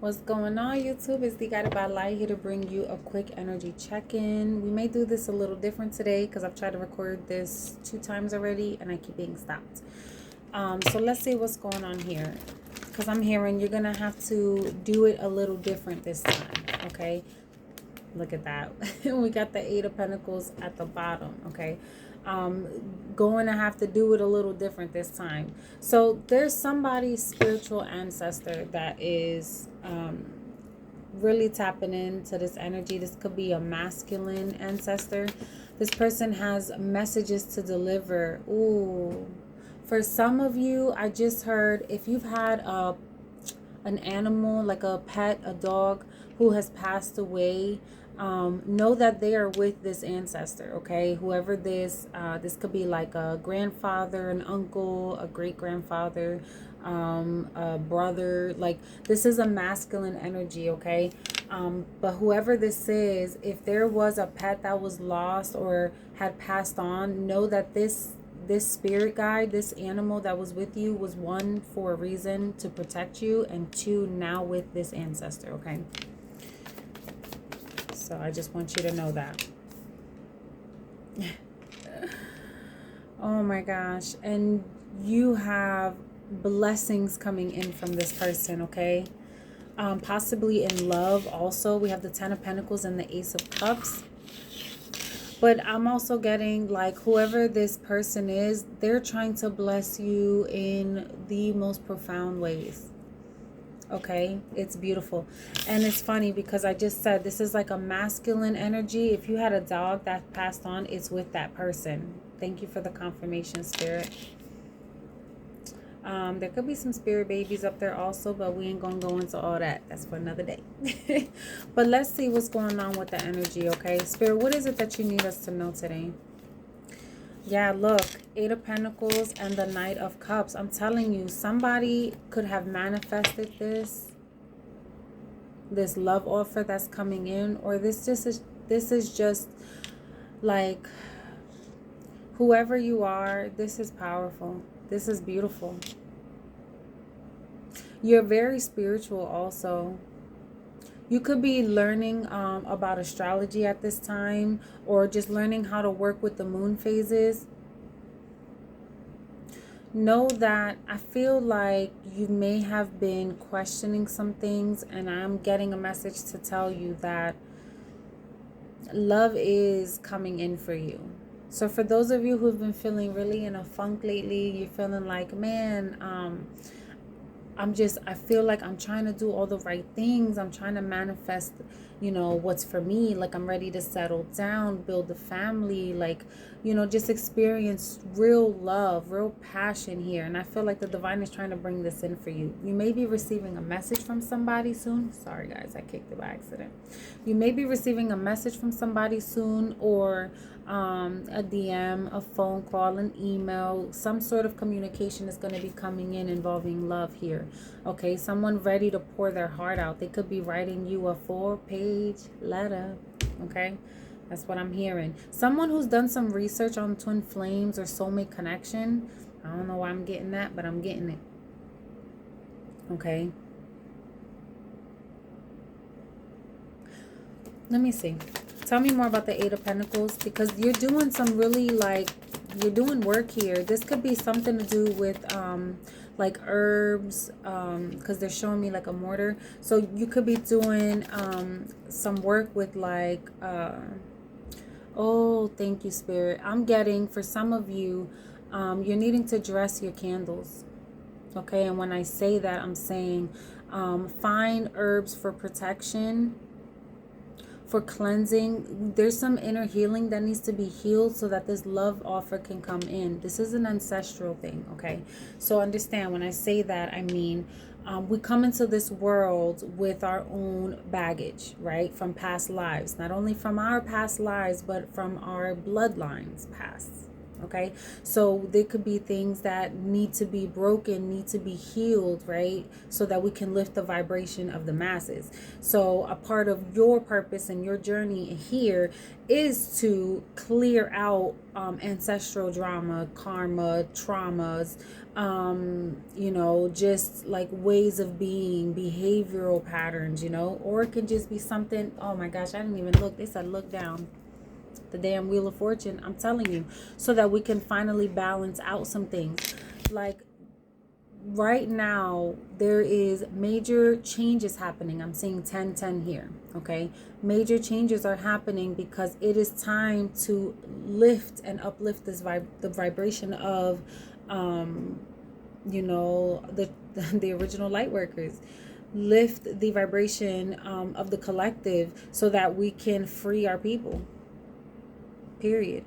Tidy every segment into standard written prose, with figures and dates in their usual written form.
What's going on, YouTube? It's Deeguidedbylight here to bring you a quick energy check-in. We may do this a little different today because I've tried to record this 2 times already and I keep being stopped. So let's see what's going on here, because I'm hearing you're gonna have to do it a little different this time. Okay, look at that. We got the 8 of Pentacles at the bottom. Okay, going to have to do it a little different this time. So there's somebody's spiritual ancestor that is really tapping into this energy. This could be a masculine ancestor. This person has messages to deliver. Ooh, for some of you, I just heard if you've had an animal, like a pet, a dog who has passed away, know that they are with this ancestor. Okay, whoever this could be, like a grandfather, an uncle, a great grandfather, a brother. Like, this is a masculine energy. Okay, but whoever this is, if there was a pet that was lost or had passed on, know that this spirit guide, this animal that was with you, was one, for a reason, to protect you, and two, now with this ancestor. Okay, so I just want you to know that. Oh my gosh. And you have blessings coming in from this person. Okay, possibly in love also. We have the 10 of Pentacles and the Ace of Cups. But I'm also getting, like, whoever this person is, they're trying to bless you in the most profound ways. Okay, it's beautiful. And it's funny because I just said this is like a masculine energy. If you had a dog that passed on, it's with that person. Thank you for the confirmation, Spirit. There could be some spirit babies up there also, but we ain't gonna go into all that. That's for another day. But let's see what's going on with the energy. Okay, Spirit, what is it that you need us to know today? Yeah, look, 8 of Pentacles and the Knight of Cups. I'm telling you, somebody could have manifested this love offer that's coming in, or this is just like, whoever you are, this is powerful. This is beautiful. You're very spiritual also. You could be learning about astrology at this time, or just learning how to work with the moon phases. Know that I feel like you may have been questioning some things, and I'm getting a message to tell you that love is coming in for you. So for those of you who've been feeling really in a funk lately, you're feeling like, man, I feel like I'm trying to do all the right things. I'm trying to manifest, what's for me. Like, I'm ready to settle down, build a family, like, just experience real love, real passion here. And I feel like the divine is trying to bring this in for you. You may be receiving a message from somebody soon. Sorry, guys, I kicked it by accident. You may be receiving a message from somebody soon, or a DM, a phone call, an email. Some sort of communication is going to be coming in involving love here. Okay, someone ready to pour their heart out. They could be writing you a 4-page letter. Okay, that's what I'm hearing. Someone who's done some research on twin flames or soulmate connection. I don't know why I'm getting that, but I'm getting it. Okay, let me see. Tell me more about the 8 of Pentacles, because you're doing some really, like, you're doing work here. This could be something to do with like herbs, because they're showing me like a mortar. So you could be doing some work with, like, oh, thank you, Spirit. I'm getting, for some of you, you're needing to dress your candles. Okay, and when I say that, I'm saying find herbs for protection, for cleansing. There's some inner healing that needs to be healed so that this love offer can come in. This is an ancestral thing. Okay, so understand, when I say that, I mean we come into this world with our own baggage, right, from past lives. Not only from our past lives, but from our bloodlines past. Okay, so there could be things that need to be broken, need to be healed, right? So that we can lift the vibration of the masses. So a part of your purpose and your journey here is to clear out ancestral drama, karma, traumas, just like ways of being, behavioral patterns, or it can just be something. Oh my gosh, I didn't even look. They said look down. The damn wheel of fortune, I'm telling you, so that we can finally balance out some things. Like right now there is major changes happening. I'm seeing 1010 here. Okay, major changes are happening because it is time to lift and uplift the vibration of the the original light workers. Lift the vibration of the collective so that we can free our people, period.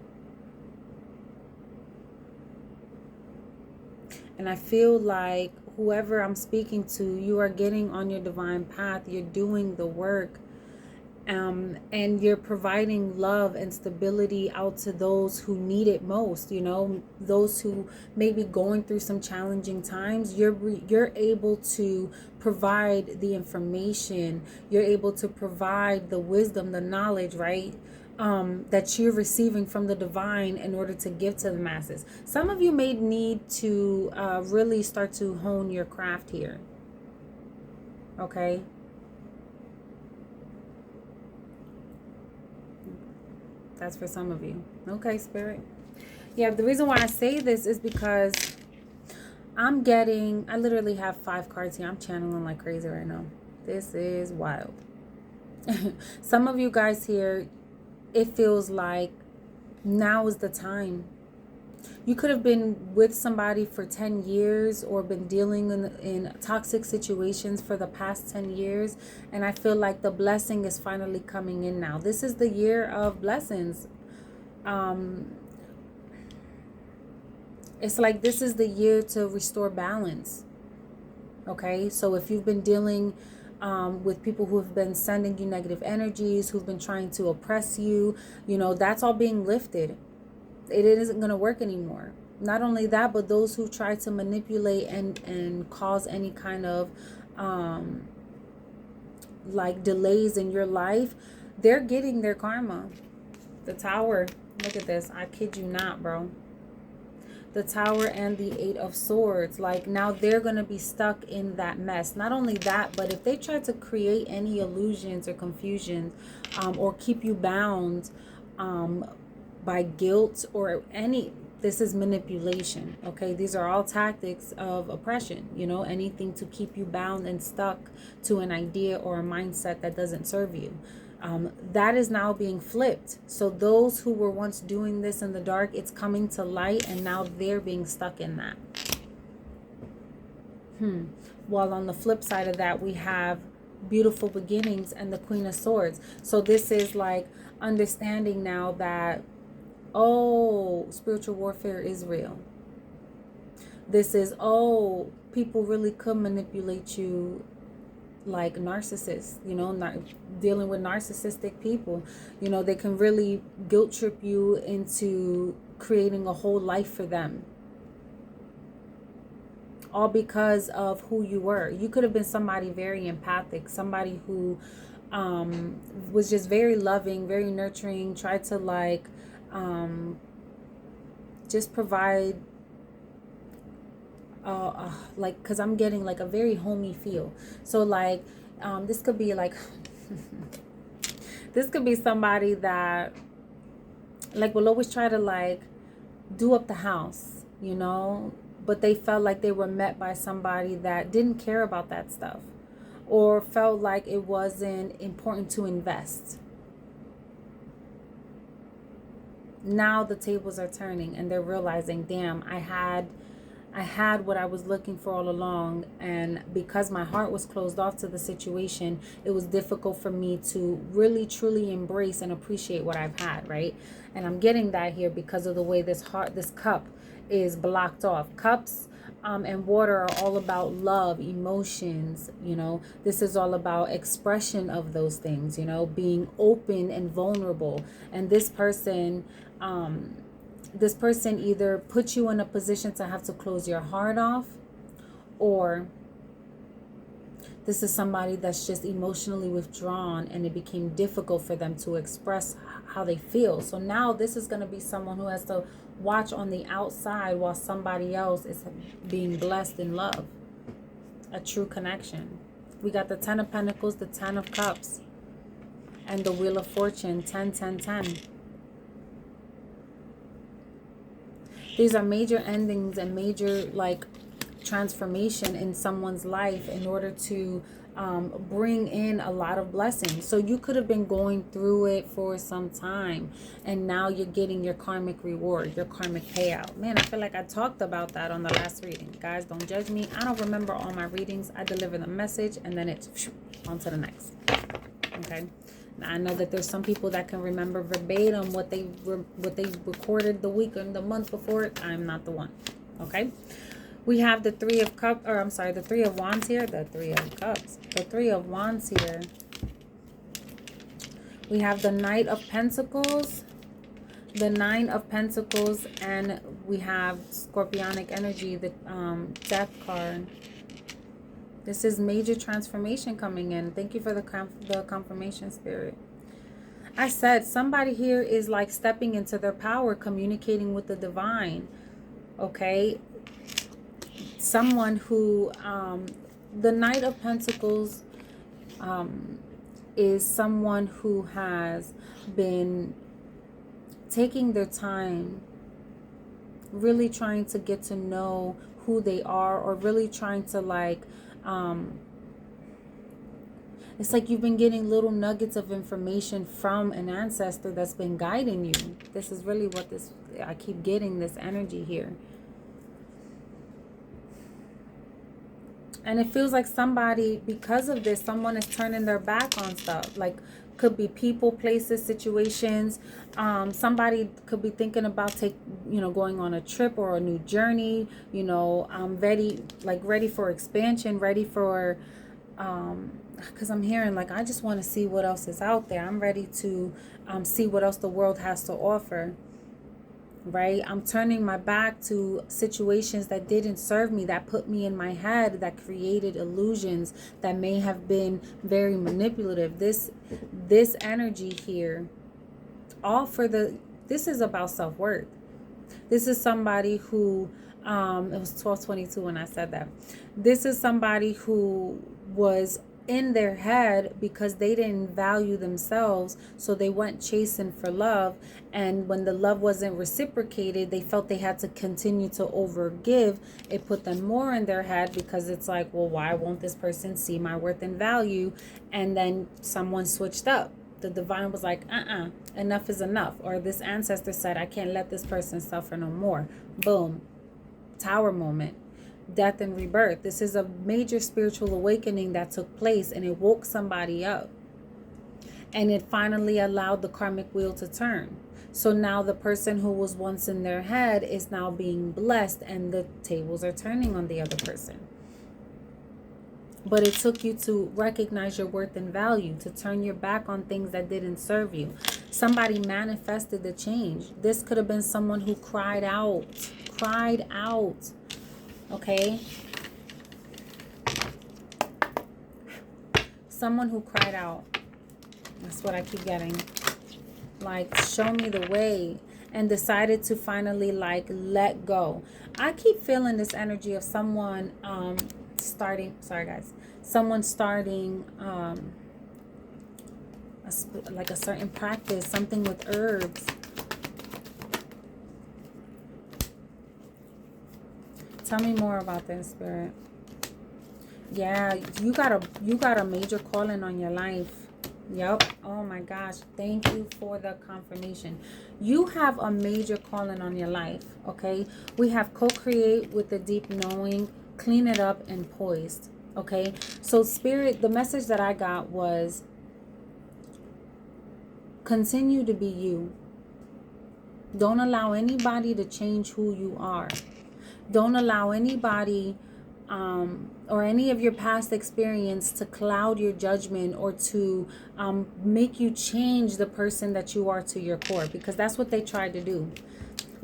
And I feel like whoever I'm speaking to, you are getting on your divine path. You're doing the work. And you're providing love and stability out to those who need it most. Those who may be going through some challenging times. You're able to provide the information. You're able to provide the wisdom, the knowledge, right? That you're receiving from the divine in order to give to the masses. Some of you may need to really start to hone your craft here. Okay. That's for some of you. Okay, Spirit. Yeah, the reason why I say this is because I literally have 5 cards here. I'm channeling like crazy right now. This is wild. Some of you guys here, it feels like now is the time. You could have been with somebody for 10 years or been dealing in toxic situations for the past 10 years. And I feel like the blessing is finally coming in now. This is the year of blessings. It's like this is the year to restore balance. Okay, so if you've been dealing with people who have been sending you negative energies, who've been trying to oppress you, that's all being lifted. It isn't going to work anymore. Not only that, but those who try to manipulate and cause any kind of like delays in your life, they're getting their karma. The Tower, look at this. I kid you not, bro. The Tower and the 8 of Swords. Like now they're going to be stuck in that mess. Not only that, but if they try to create any illusions or confusion or keep you bound by guilt or this is manipulation. Okay, these are all tactics of oppression. Anything to keep you bound and stuck to an idea or a mindset that doesn't serve you. That is now being flipped. So those who were once doing this in the dark, it's coming to light, and now they're being stuck in that. While on the flip side of that, we have beautiful beginnings and the Queen of Swords. So this is like understanding now that, spiritual warfare is real. This is, people really could manipulate you like narcissists, dealing with narcissistic people. They can really guilt trip you into creating a whole life for them. All because of who you were. You could have been somebody very empathic, somebody who was just very loving, very nurturing, tried to just provide because I'm getting like a very homey feel. So this could be like this could be somebody that will always try to do up the house, but they felt like they were met by somebody that didn't care about that stuff or felt like it wasn't important to invest. Now the tables are turning and they're realizing, damn, I had what I was looking for all along, and because my heart was closed off to the situation, it was difficult for me to really truly embrace and appreciate what I've had, right? And I'm getting that here because of the way this cup is blocked off. Cups and water are all about love, emotions. This is all about expression of those things, being open and vulnerable. And this person this person either put you in a position to have to close your heart off, or this is somebody that's just emotionally withdrawn and it became difficult for them to express how they feel. So now this is going to be someone who has to watch on the outside while somebody else is being blessed in love. A true connection. We got the 10 of Pentacles, the 10 of Cups, and the Wheel of Fortune, 10, 10, 10. These are major endings and major transformation in someone's life in order to bring in a lot of blessings. So you could have been going through it for some time, and now you're getting your karmic reward, your karmic payout. Man, I feel like I talked about that on the last reading. Guys, don't judge me. I don't remember all my readings. I deliver the message and then it's on to the next. Okay. Now, I know that there's some people that can remember verbatim what they recorded the week and the month before. I'm not the one. Okay. We have the Three of Cups, or I'm sorry, the Three of Wands here. The Three of Cups. The Three of Wands here. We have the Knight of Pentacles, the Nine of Pentacles, and we have Scorpionic energy, the Death card. This is major transformation coming in. Thank you for the confirmation, Spirit. I said somebody here is like stepping into their power, communicating with the divine. Okay. Someone who, the Knight of Pentacles is someone who has been taking their time, really trying to get to know who they are, or really trying to it's like you've been getting little nuggets of information from an ancestor that's been guiding you. This is really what I keep getting this energy here. And it feels like somebody, because of this, someone is turning their back on stuff. Like, could be people, places, situations. Somebody could be thinking about going on a trip or a new journey. Ready for expansion, ready for, because I'm hearing I just want to see what else is out there. I'm ready to see what else the world has to offer. Right? I'm turning my back to situations that didn't serve me, that put me in my head, that created illusions, that may have been very manipulative. This energy here, this is about self-worth. This is somebody who, it was 12:22 when I said that. This is somebody who was in their head because they didn't value themselves, so they went chasing for love, and when the love wasn't reciprocated, they felt they had to continue to overgive. It put them more in their head because it's like, well, why won't this person see my worth and value? And then someone switched up. The divine was like, enough is enough. Or this ancestor said, I can't let this person suffer no more. Boom. Tower moment. Death and rebirth. This is a major spiritual awakening that took place, and it woke somebody up, and it finally allowed the karmic wheel to turn. So now the person who was once in their head is now being blessed, and the tables are turning on the other person. But it took you to recognize your worth and value, to turn your back on things that didn't serve you. Somebody manifested the change. This could have been someone who cried out. Okay, someone who cried out. That's what I keep getting. Show me the way, and decided to finally let go. I keep feeling this energy of someone starting. Sorry guys, someone starting a certain practice, something with herbs. Tell me more about this, Spirit. Yeah, you got a major calling on your life. Yep. Oh my gosh. Thank you for the confirmation. You have a major calling on your life. Okay. We have co-create with the deep knowing, clean it up, and poised. Okay. So Spirit, the message that I got was continue to be you. Don't allow anybody to change who you are. Don't allow anybody or any of your past experience to cloud your judgment, or to make you change the person that you are to your core, because that's what they tried to do.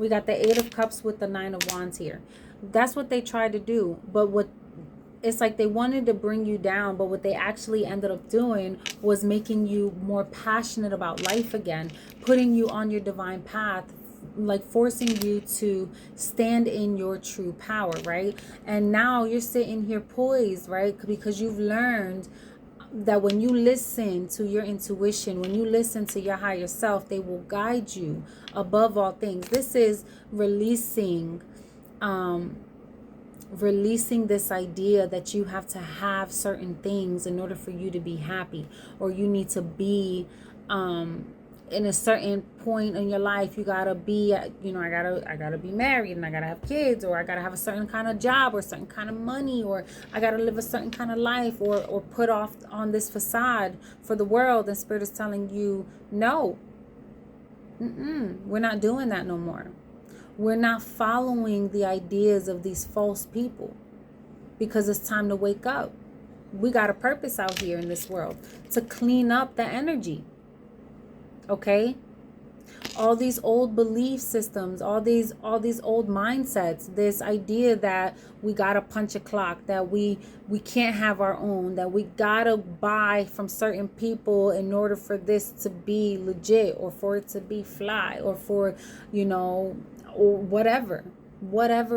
We got the Eight of Cups with the Nine of Wands here. That's what they tried to do. But what it's like they wanted to bring you down, but what they actually ended up doing was making you more passionate about life again, putting you on your divine path, like forcing you to stand in your true power, right? And now you're sitting here poised, right? Because you've learned that when you listen to your intuition, when you listen to your higher self, they will guide you above all things. This is releasing this idea that you have to have certain things in order for you to be happy, or you need to be in a certain point in your life. You gotta be, you know, I gotta be married, and I gotta have kids, or I gotta have a certain kind of job, or a certain kind of money, or I gotta live a certain kind of life, or put off on this facade for the world. And Spirit is telling you, no, we're not doing that no more. We're not following the ideas of these false people, because it's time to wake up. We got a purpose out here in this world to clean up the energy. Okay? All these old belief systems, all these old mindsets, this idea that we gotta punch a clock, that we can't have our own, that we gotta buy from certain people in order for this to be legit, or for it to be fly, or for, you know, or whatever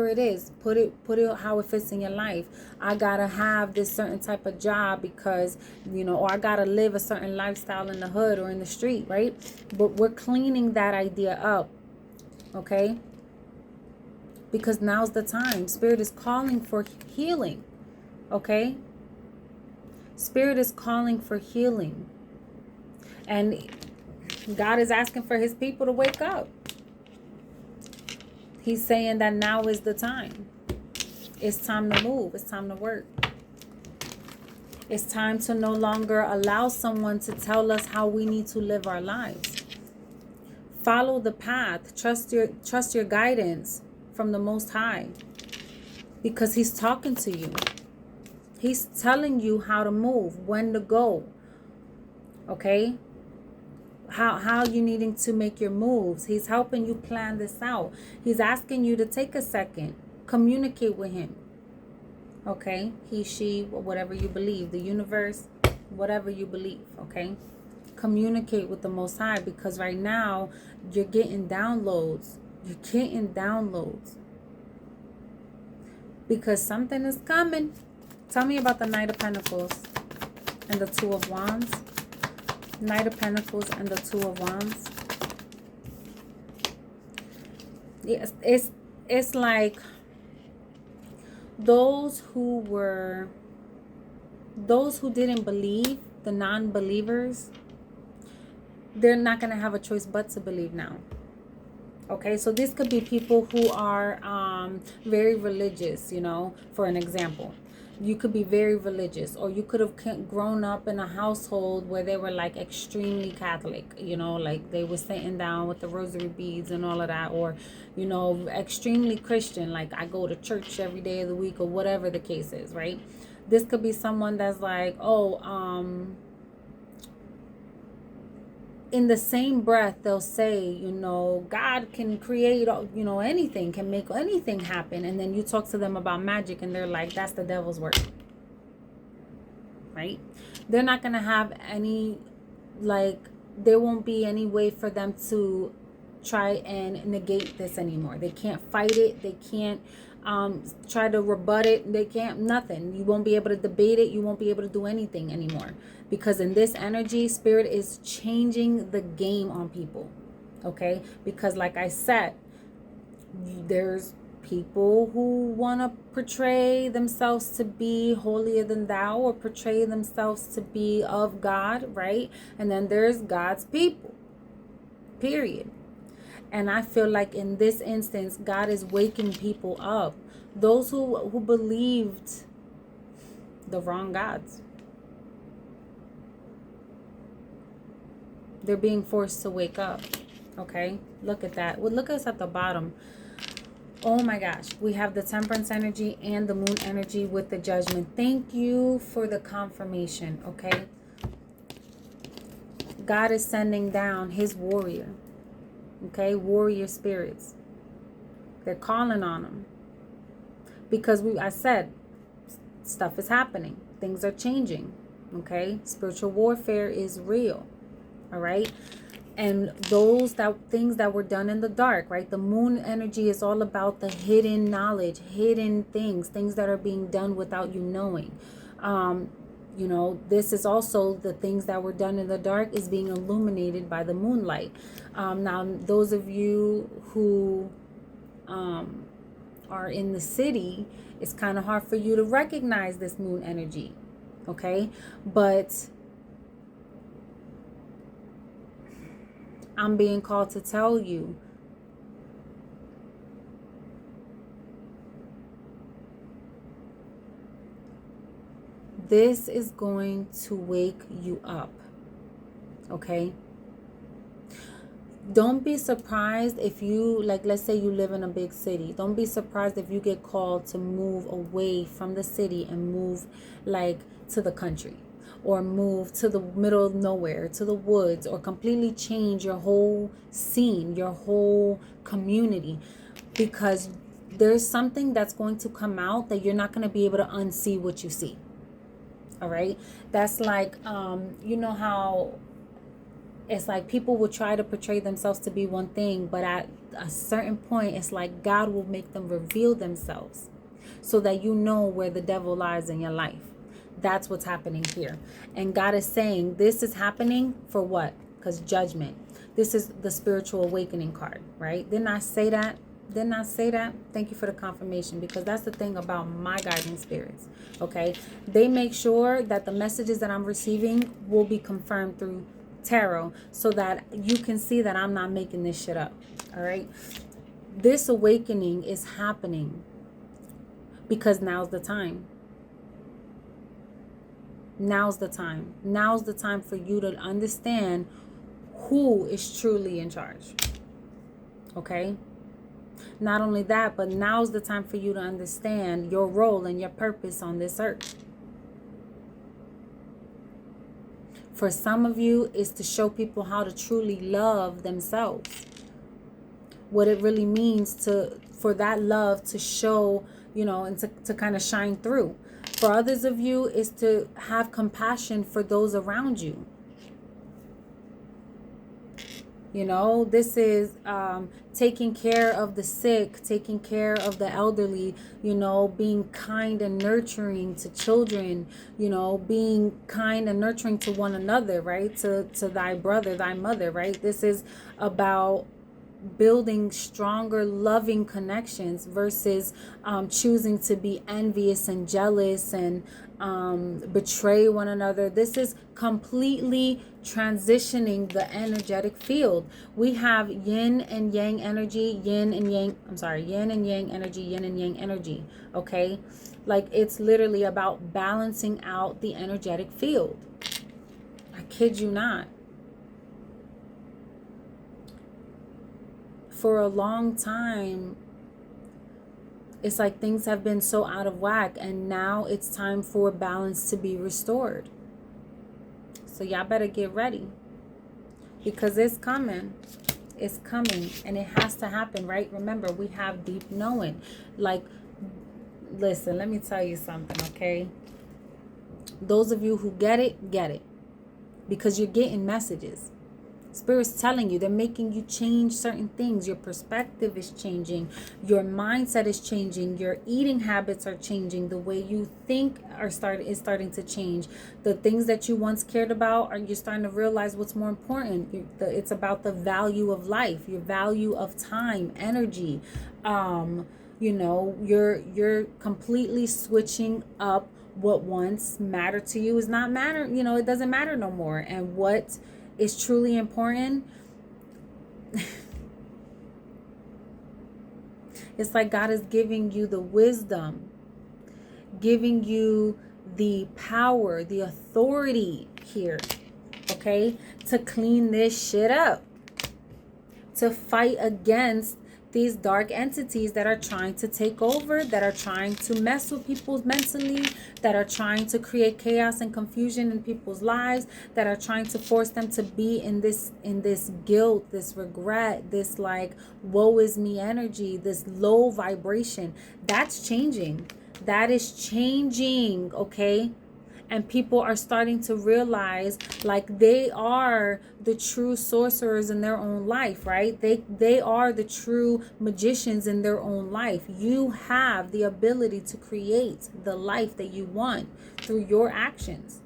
it is, put it how it fits in your life. I gotta have this certain type of job because, you know, or I gotta live a certain lifestyle in the hood or in the street, right? But we're cleaning that idea up, okay? Because now's the time. Spirit is calling for healing, okay? Spirit is calling for healing. And God is asking for his people to wake up. He's saying that now is the time. It's time to move. It's time to work. It's time to no longer allow someone to tell us how we need to live our lives. Follow the path. Trust your guidance from the Most High, because he's talking to you. He's telling you how to move, when to go. Okay? How you needing to make your moves. He's helping you plan this out. He's asking you to take a second, communicate with him. Okay? He, she, whatever you believe, the universe, whatever you believe, okay? Communicate with the Most High, because right now you're getting downloads. You're getting downloads. Because something is coming. Tell me about the Knight of Pentacles and the Two of Wands. Knight of Pentacles and the Two of Wands. Yes, it's like those who didn't believe, the non-believers, they're not going to have a choice but to believe now. Okay, so this could be people who are very religious, you know, for an example. You could be very religious, or you could have grown up in a household where they were like extremely Catholic, you know, like they were sitting down with the rosary beads and all of that, or, you know, extremely Christian, like I go to church every day of the week, or whatever the case is, right? This could be someone that's like, in the same breath, they'll say, you know, God can create, you know, anything, can make anything happen. And then you talk to them about magic and they're like, that's the devil's work. Right? They're not going to have any, like, there won't be any way for them to try and negate this anymore. They can't fight it. They can't try to rebut it. They can't, nothing. You won't be able to debate it. You won't be able to do anything anymore. Because in this energy, Spirit is changing the game on people. Okay? Because like I said, there's people who want to portray themselves to be holier than thou, or portray themselves to be of God, right? And then there's God's people. Period. And I feel like in this instance, God is waking people up. Those who believed the wrong gods. They're being forced to wake up. Okay? Look at that. Well, look at us at the bottom. Oh my gosh. We have the Temperance energy and the Moon energy with the Judgment. Thank you for the confirmation. Okay? God is sending down his warrior. Okay? Warrior spirits. They're calling on them. Because I said, stuff is happening. Things are changing. Okay? Spiritual warfare is real. All right? And things that were done in the dark, right? The moon energy is all about the hidden knowledge, hidden things that are being done without you knowing. This is also the things that were done in the dark is being illuminated by the moonlight. Now, those of you who are in the city, it's kind of hard for you to recognize this moon energy. Okay? But I'm being called to tell you this is going to wake you up. Okay? Don't be surprised if you, like, let's say you live in a big city. Don't be surprised if you get called to move away from the city and move, like, to the country. Or move to the middle of nowhere, to the woods, or completely change your whole scene, your whole community. Because there's something that's going to come out that you're not going to be able to unsee what you see. All right? That's like, you know how it's like people will try to portray themselves to be one thing, but at a certain point, it's like God will make them reveal themselves so that you know where the devil lies in your life. That's what's happening here. And God is saying this is happening for what? Because judgment. This is the spiritual awakening card, right? Didn't I say that? Didn't I say that? Thank you for the confirmation, because that's the thing about my guiding spirits, okay? They make sure that the messages that I'm receiving will be confirmed through tarot so that you can see that I'm not making this shit up, all right? This awakening is happening because now's the time. Now's the time. Now's the time for you to understand who is truly in charge. Okay? Not only that, but now's the time for you to understand your role and your purpose on this earth. For some of you, is to show people how to truly love themselves. What it really means for that love to show, and to kind of shine through. For others of you, is to have compassion for those around you. This is taking care of the sick, taking care of the elderly, being kind and nurturing to children, being kind and nurturing to one another, right? To thy brother, thy mother, right? This is about building stronger, loving connections versus choosing to be envious and jealous and betray one another. This is completely transitioning the energetic field. We have yin and yang energy, yin and yang energy, yin and yang energy, okay? Like, it's literally about balancing out the energetic field. I kid you not. For a long time, it's like things have been so out of whack, and now it's time for balance to be restored. So y'all better get ready, because it's coming. It's coming, and it has to happen, right? Remember, we have deep knowing. Like, listen, let me tell you something, okay? Those of you who get it, because you're getting messages. Spirit's telling you, they're making you change certain things. Your perspective is changing. Your mindset is changing. Your eating habits are changing. The way you think is starting to change. The things that you once cared about, you're starting to realize what's more important. It's about the value of life, your value of time, energy. You're completely switching up what once mattered to you is not matter. It doesn't matter no more. And what is truly important, it's like God is giving you the wisdom, giving you the power, the authority here, okay, to clean this shit up, to fight against these dark entities that are trying to take over, that are trying to mess with people mentally, that are trying to create chaos and confusion in people's lives, that are trying to force them to be in this guilt, this regret, this like woe is me energy, this low vibration. That's changing. That is changing, okay? And people are starting to realize like they are the true sorcerers in their own life, right? They are the true magicians in their own life. You have the ability to create the life that you want through your actions.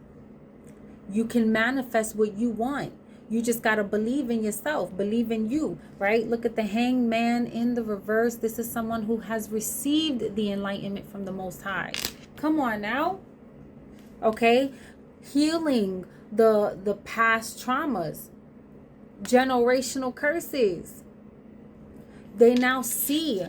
You can manifest what you want. You just got to believe in yourself, believe in you, right? Look at the Hanged Man in the reverse. This is someone who has received the enlightenment from the Most High. Come on now. Okay, healing the past traumas, generational curses. They now see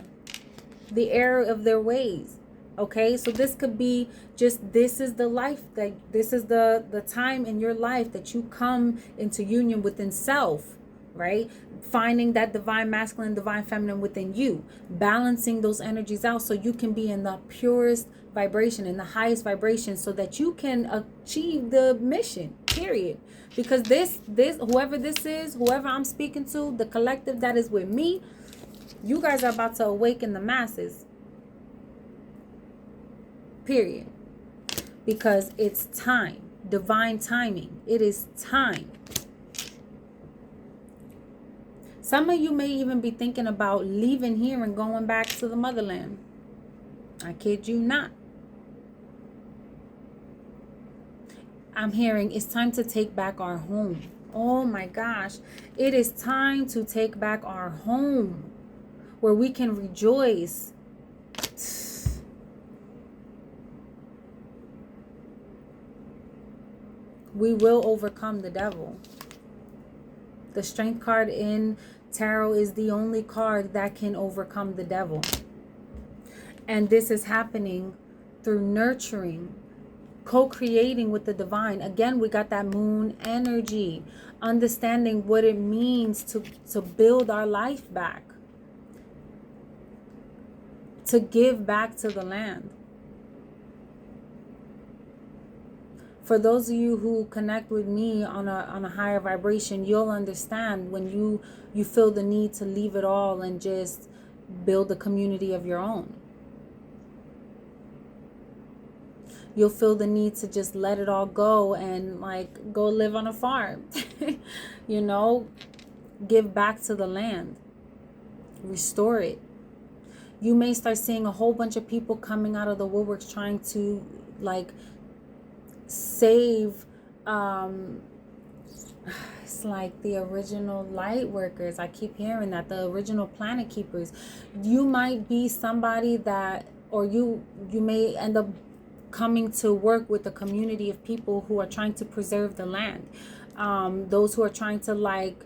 the error of their ways. Okay, so this could be just, this is the life that, this is the time in your life that you come into union within self, right? Finding that divine masculine, divine feminine within you, balancing those energies out so you can be in the purest vibration, in the highest vibration, so that you can achieve the mission, period. Because this whoever this is, whoever I'm speaking to, the collective that is with me, you guys are about to awaken the masses, period. Because it's time, divine timing. It is time. Some of you may even be thinking about leaving here and going back to the motherland. I kid you not. I'm hearing it's time to take back our home. Oh my gosh. It is time to take back our home where we can rejoice. We will overcome the devil. The Strength card in Tarot is the only card that can overcome the devil. And this is happening through nurturing, co-creating with the divine. Again, we got that moon energy, understanding what it means to build our life back, to give back to the land. For those of you who connect with me on a higher vibration, you'll understand when you feel the need to leave it all and just build a community of your own. You'll feel the need to just let it all go and like go live on a farm. You know, give back to the land, restore it. You may start seeing a whole bunch of people coming out of the woodworks trying to like save, it's like the original light workers. I keep hearing that, the original planet keepers. You might be somebody that, or you may end up coming to work with a community of people who are trying to preserve the land. Those who are trying to like,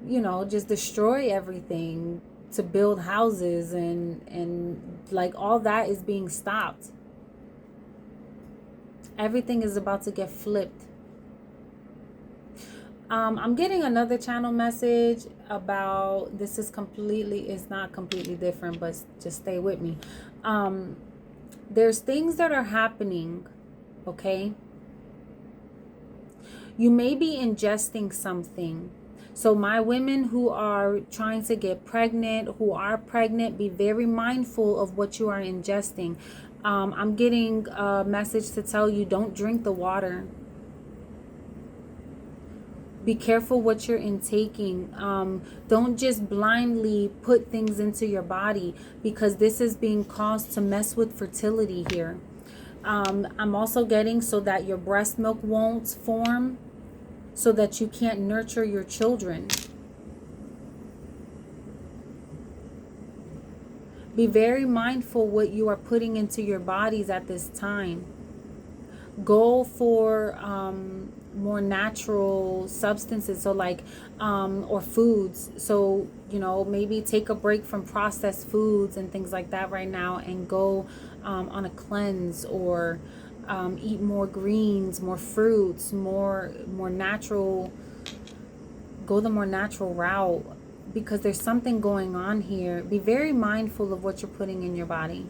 you know, just destroy everything to build houses and like all that is being stopped. Everything is about to get flipped. I'm getting another channel message about, this is completely, it's not completely different, but just stay with me. There's things that are happening, okay? You may be ingesting something. So my women who are trying to get pregnant, who are pregnant, be very mindful of what you are ingesting. I'm getting a message to tell you, don't drink the water. Be careful what you're intaking. Don't just blindly put things into your body, because this is being caused to mess with fertility here. I'm also getting so that your breast milk won't form, so that you can't nurture your children. Be very mindful what you are putting into your bodies at this time. Go for more natural substances, so like or foods. So, you know, maybe take a break from processed foods and things like that right now, and go on a cleanse, or eat more greens, more fruits, more natural. Go the more natural route. because there's something going on here. Be very mindful of what you're putting in your body.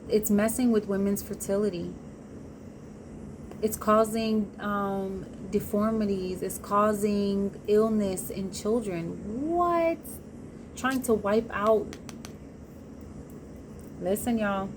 It's messing with women's fertility. It's causing deformities. It's causing illness in children. What? Trying to wipe out. Listen, y'all.